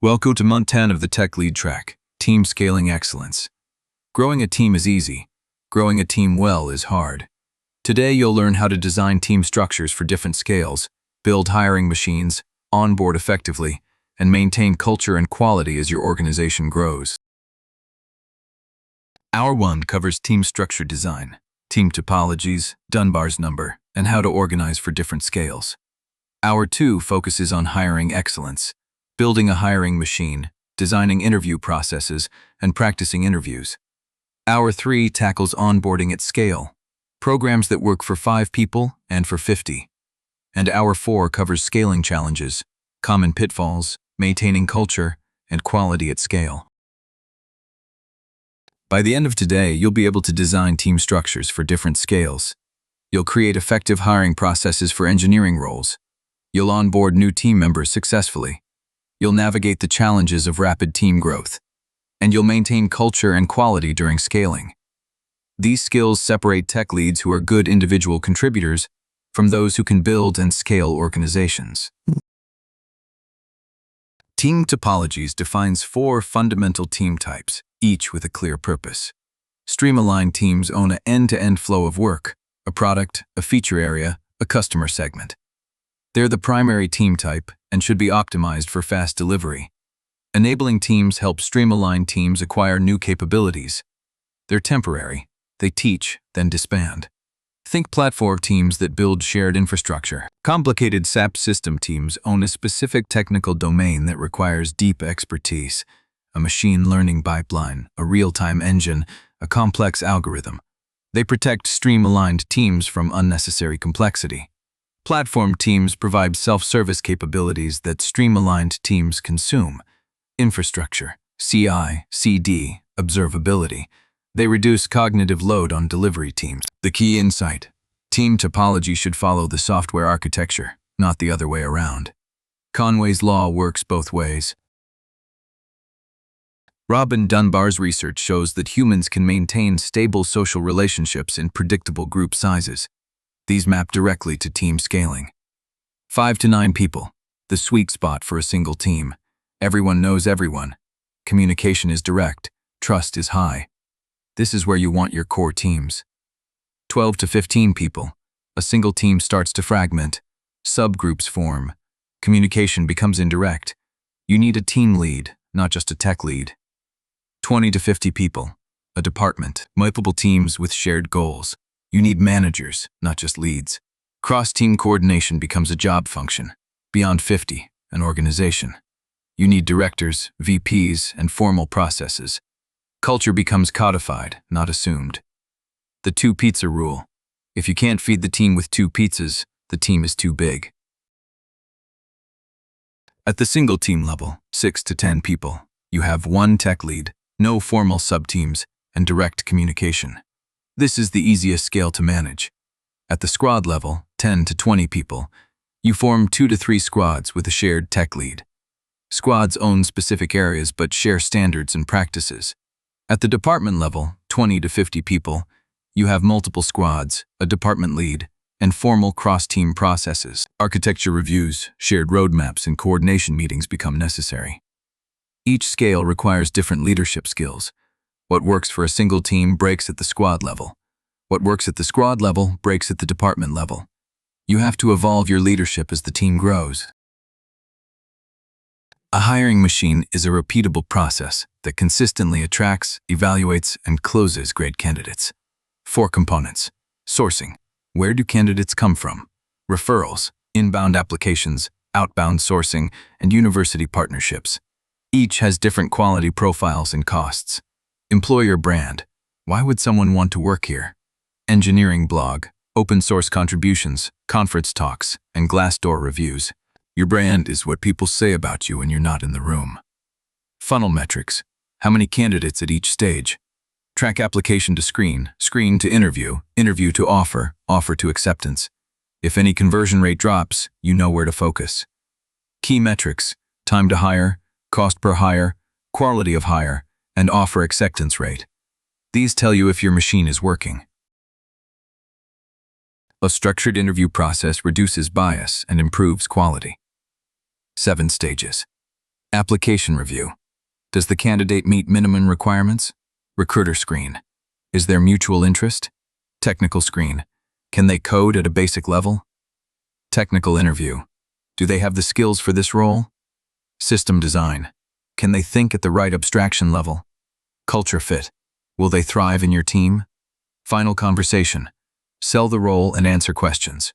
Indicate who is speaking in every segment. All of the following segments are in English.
Speaker 1: Welcome to month 10 of the Tech Lead track, Team Scaling Excellence. Growing a team is easy. Growing a team well is hard. Today you'll learn how to design team structures for different scales, build hiring machines, onboard effectively, and maintain culture and quality as your organization grows. Hour 1 covers team structure design, team topologies, Dunbar's number, and how to organize for different scales. Hour 2 focuses on hiring excellence, building a hiring machine, designing interview processes, and practicing interviews. Hour 3 tackles onboarding at scale, programs that work for 5 people and for 50. And Hour 4 covers scaling challenges, common pitfalls, maintaining culture, and quality at scale. By the end of today, you'll be able to design team structures for different scales. You'll create effective hiring processes for engineering roles. You'll onboard new team members successfully. You'll navigate the challenges of rapid team growth. And you'll maintain culture and quality during scaling. These skills separate tech leads who are good individual contributors from those who can build and scale organizations. Team Topologies defines 4 fundamental team types, each with a clear purpose. Stream-aligned teams own an end-to-end flow of work, a product, a feature area, a customer segment. They're the primary team type and should be optimized for fast delivery. Enabling teams help stream-aligned teams acquire new capabilities. They're temporary. They teach, then disband. Think platform teams that build shared infrastructure. Complicated-subsystem teams own a specific technical domain that requires deep expertise, a machine learning pipeline, a real-time engine, a complex algorithm. They protect stream-aligned teams from unnecessary complexity. Platform teams provide self-service capabilities that stream-aligned teams consume. Infrastructure, CI, CD, observability. They reduce cognitive load on delivery teams. The key insight: team topology should follow the software architecture, not the other way around. Conway's law works both ways. Robin Dunbar's research shows that humans can maintain stable social relationships in predictable group sizes. These map directly to team scaling. 5 to 9 people, the sweet spot for a single team. Everyone knows everyone. Communication is direct. Trust is high. This is where you want your core teams. 12 to 15 people, a single team starts to fragment. Subgroups form. Communication becomes indirect. You need a team lead, not just a tech lead. 20 to 50 people, a department, multiple teams with shared goals. You need managers, not just leads. Cross-team coordination becomes a job function. Beyond 50, an organization. You need directors, VPs, and formal processes. Culture becomes codified, not assumed. The 2-pizza rule. If you can't feed the team with 2 pizzas, the team is too big. At the single team level, 6 to 10 people, you have 1 tech lead, no formal sub-teams, and direct communication. This is the easiest scale to manage. At the squad level, 10 to 20 people, you form 2 to 3 squads with a shared tech lead. Squads own specific areas but share standards and practices. At the department level, 20 to 50 people, you have multiple squads, a department lead, and formal cross-team processes. Architecture reviews, shared roadmaps, and coordination meetings become necessary. Each scale requires different leadership skills. What works for a single team breaks at the squad level. What works at the squad level breaks at the department level. You have to evolve your leadership as the team grows. A hiring machine is a repeatable process that consistently attracts, evaluates, and closes great candidates. 4 components: sourcing. Where do candidates come from? Referrals, inbound applications, outbound sourcing, and university partnerships. Each has different quality profiles and costs. Employer brand. Why would someone want to work here? Engineering blog, open source contributions, conference talks, and Glassdoor reviews. Your brand is what people say about you when you're not in the room. Funnel metrics. How many candidates at each stage? Track application to screen, screen to interview, interview to offer, offer to acceptance. If any conversion rate drops, you know where to focus. Key metrics. Time to hire, cost per hire, quality of hire, and offer acceptance rate. These tell you if your machine is working. A structured interview process reduces bias and improves quality. 7 stages. Application review. Does the candidate meet minimum requirements? Recruiter screen. Is there mutual interest? Technical screen. Can they code at a basic level? Technical interview. Do they have the skills for this role? System design. Can they think at the right abstraction level? Culture fit. Will they thrive in your team? Final conversation. Sell the role and answer questions.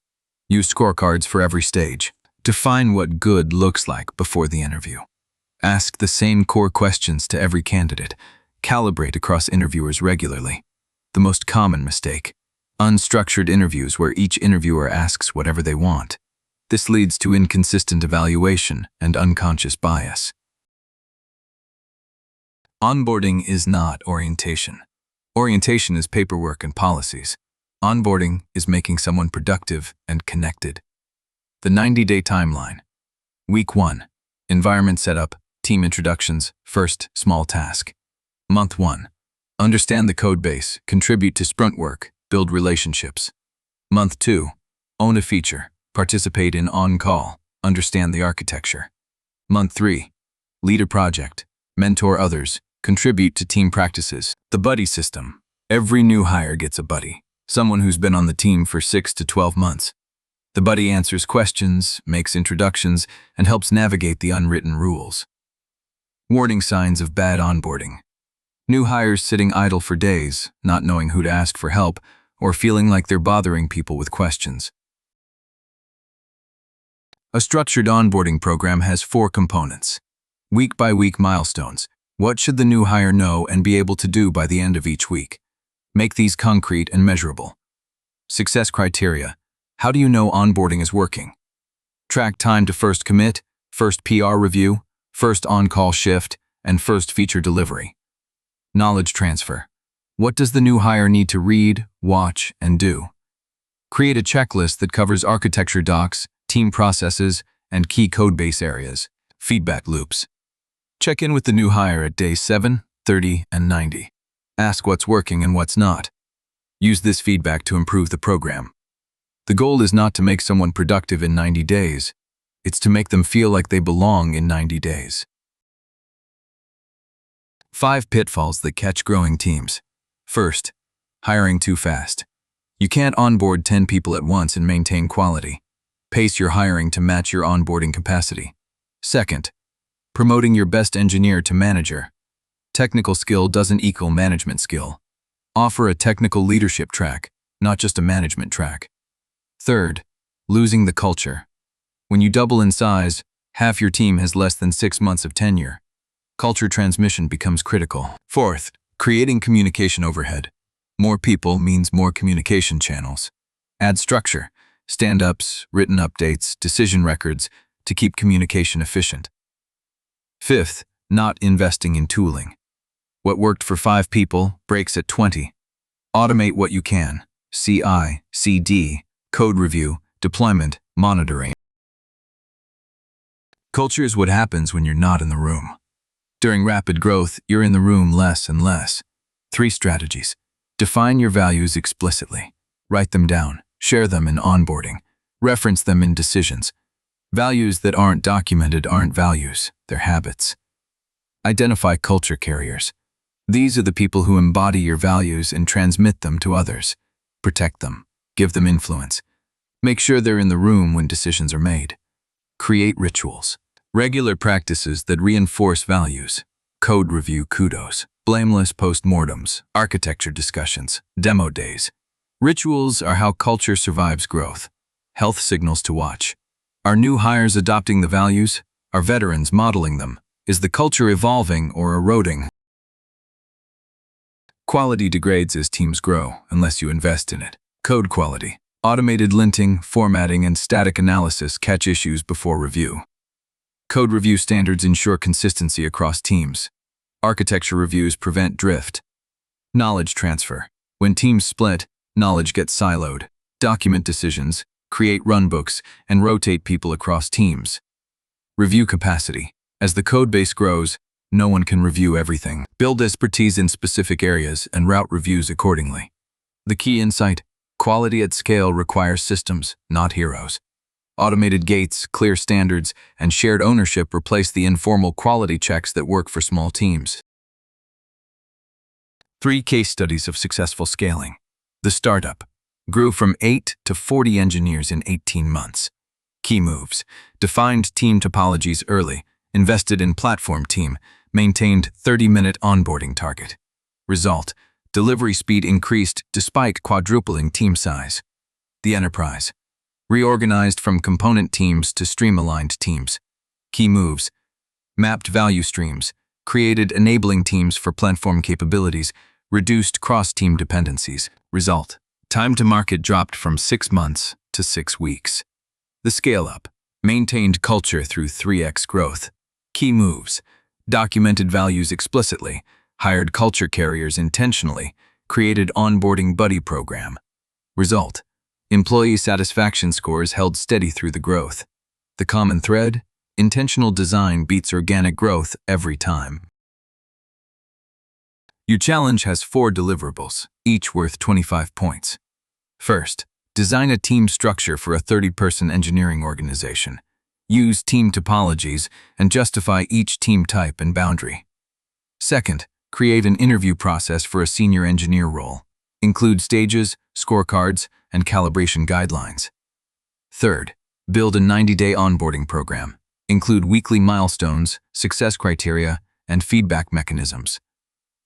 Speaker 1: Use scorecards for every stage. Define what good looks like before the interview. Ask the same core questions to every candidate. Calibrate across interviewers regularly. The most common mistake. Unstructured interviews where each interviewer asks whatever they want. This leads to inconsistent evaluation and unconscious bias. Onboarding is not orientation. Orientation is paperwork and policies. Onboarding is making someone productive and connected. The 90-day timeline. Week 1. Environment setup, team introductions, first small task. Month 1. Understand the code base, contribute to sprint work, build relationships. Month 2. Own a feature, participate in on-call, understand the architecture. Month 3. Lead a project, mentor others, contribute to team practices. The buddy system. Every new hire gets a buddy, someone who's been on the team for 6 to 12 months. The buddy answers questions, makes introductions, and helps navigate the unwritten rules. Warning signs of bad onboarding. New hires sitting idle for days, not knowing who to ask for help, or feeling like they're bothering people with questions. A structured onboarding program has 4 components. Week-by-week milestones. What should the new hire know and be able to do by the end of each week? Make these concrete and measurable. Success criteria. How do you know onboarding is working? Track time to first commit, first PR review, first on-call shift, and first feature delivery. Knowledge transfer. What does the new hire need to read, watch, and do? Create a checklist that covers architecture docs, team processes, and key codebase areas. Feedback loops. Check in with the new hire at days 7, 30, and 90. Ask what's working and what's not. Use this feedback to improve the program. The goal is not to make someone productive in 90 days. It's to make them feel like they belong in 90 days. 5 pitfalls that catch growing teams. First, hiring too fast. You can't onboard 10 people at once and maintain quality. Pace your hiring to match your onboarding capacity. Second, promoting your best engineer to manager. Technical skill doesn't equal management skill. Offer a technical leadership track, not just a management track. Third, losing the culture. When you double in size, half your team has less than 6 months of tenure. Culture transmission becomes critical. Fourth, creating communication overhead. More people means more communication channels. Add structure, stand-ups, written updates, decision records to keep communication efficient. Fifth, not investing in tooling. What worked for 5 people breaks at 20. Automate what you can. CI, CD, code review, deployment, monitoring. Culture is what happens when you're not in the room. During rapid growth, you're in the room less and less. 3 strategies. Define your values explicitly. Write them down. Share them in onboarding. Reference them in decisions. Values that aren't documented aren't values, they're habits. Identify culture carriers. These are the people who embody your values and transmit them to others. Protect them. Give them influence. Make sure they're in the room when decisions are made. Create rituals. Regular practices that reinforce values. Code review kudos. Blameless postmortems. Architecture discussions. Demo days. Rituals are how culture survives growth. Health signals to watch. Are new hires adopting the values? Are veterans modeling them? Is the culture evolving or eroding? Quality degrades as teams grow unless you invest in it. Code quality. Automated linting, formatting, and static analysis catch issues before review. Code review standards ensure consistency across teams. Architecture reviews prevent drift. Knowledge transfer. When teams split, knowledge gets siloed. Document decisions, create runbooks, and rotate people across teams. Review capacity. As the codebase grows, no one can review everything. Build expertise in specific areas and route reviews accordingly. The key insight: quality at scale requires systems, not heroes. Automated gates, clear standards, and shared ownership replace the informal quality checks that work for small teams. 3 case studies of successful scaling. The startup grew from 8 to 40 engineers in 18 months. Key moves: defined team topologies early, invested in platform team, maintained 30-minute onboarding target. Result: delivery speed increased despite quadrupling team size. The enterprise reorganized from component teams to stream-aligned teams. Key moves: mapped value streams, created enabling teams for platform capabilities, reduced cross-team dependencies. Result: time to market dropped from 6 months to 6 weeks. The scale-up maintained culture through 3x growth. Key moves: documented values explicitly, hired culture carriers intentionally, created onboarding buddy program. Result: employee satisfaction scores held steady through the growth. The common thread: intentional design beats organic growth every time. Your challenge has 4 deliverables, each worth 25 points. First, design a team structure for a 30-person engineering organization. Use team topologies and justify each team type and boundary. Second, create an interview process for a senior engineer role. Include stages, scorecards, and calibration guidelines. Third, build a 90-day onboarding program. Include weekly milestones, success criteria, and feedback mechanisms.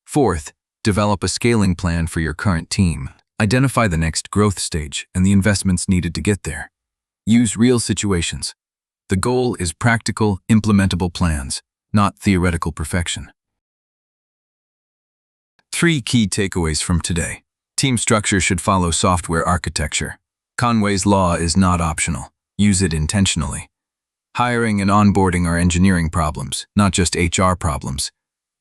Speaker 1: Fourth, develop a scaling plan for your current team. Identify the next growth stage and the investments needed to get there. Use real situations. The goal is practical, implementable plans, not theoretical perfection. 3 key takeaways from today. Team structure should follow software architecture. Conway's law is not optional. Use it intentionally. Hiring and onboarding are engineering problems, not just HR problems.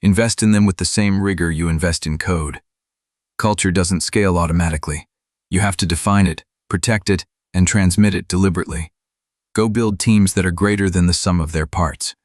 Speaker 1: Invest in them with the same rigor you invest in code. Culture doesn't scale automatically. You have to define it, protect it, and transmit it deliberately. Go build teams that are greater than the sum of their parts.